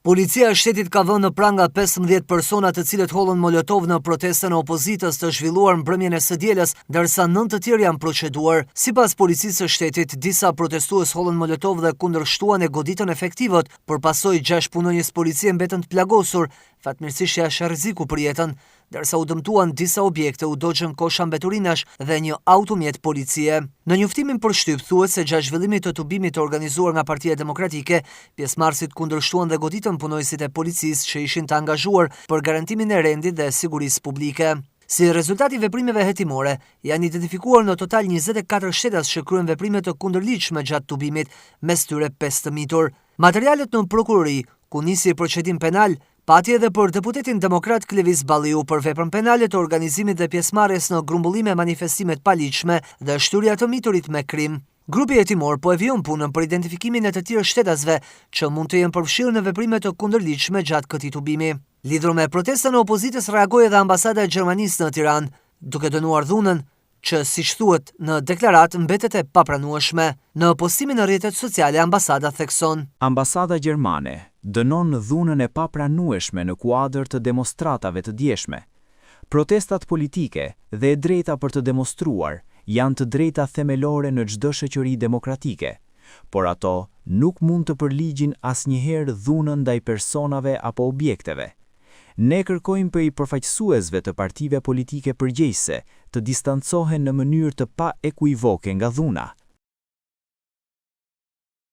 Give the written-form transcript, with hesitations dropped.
Policia e shtetit ka vënë në pranga 15 persona të cilët hollën molotov në protestën e opozitës të zhvilluar mbrëmjen e së dielës, ndërsa 9 të tjerë janë proceduar. Sipas policisë së shtetit, disa protestues hollën molotov dhe kundërshtuan e goditën efektivët, por pasoi 6 punonjës policie mbetën të plagosur, fatmirësisht jashtë rreziku për jetën, ndërsa u dëmtuan disa objekte, u dogjën kosha mbeturinash dhe një automjet policie. Në njoftimin për shtyp thuhet se gjatë zhvillimit të tubimit të organizuar nga Partia Demokratike, pjesëmarrësit kundërshtuan dhe goditën punojësit e policisë që ishin të angazhuar për garantimin e rendit dhe sigurisë publike. Si rezultat i veprimeve hetimore, janë identifikuar në total 24 shtetas që kryen veprime të kundërligjshme gjatë tubimit, mes tyre 5 të mitur. Materialet në prokurori, ku nisi procedim penal, pati edhe për deputetin demokrat Klevis Balliu për veprën penale të organizimit dhe pjesëmarrjes në grumbullime manifestimet paligjshme dhe shtyrja të miturit me krim. Grupi hetimor po e vijon punën për identifikimin e të tjerë shtetasve që mund të jenë përfshirë në veprime të kundërligjshme gjatë këtij tubimi. Lidhur me protestën e opozitës reagoi edhe ambasada e Gjermanisë në Tiranë, duke dënuar dhunën që, siç thuhet në deklaratë, mbetet e papranueshme. Në postimin në rrjetet sociale, ambasada thekson: Ambasada gjermane dënon dhunën e papranueshme në kuadër të demonstratave të djeshme. Protestat politike dhe e drejta për të demonstruar janë të drejta themelore në çdo shoqëri demokratike, por ato nuk mund të përligjin asnjëherë dhunën ndaj personave apo objekteve. Ne kërkojmë për i përfaqësuesve të partive politike përgjegjëse të distancohen në mënyrë të pa ekuivoke nga dhuna.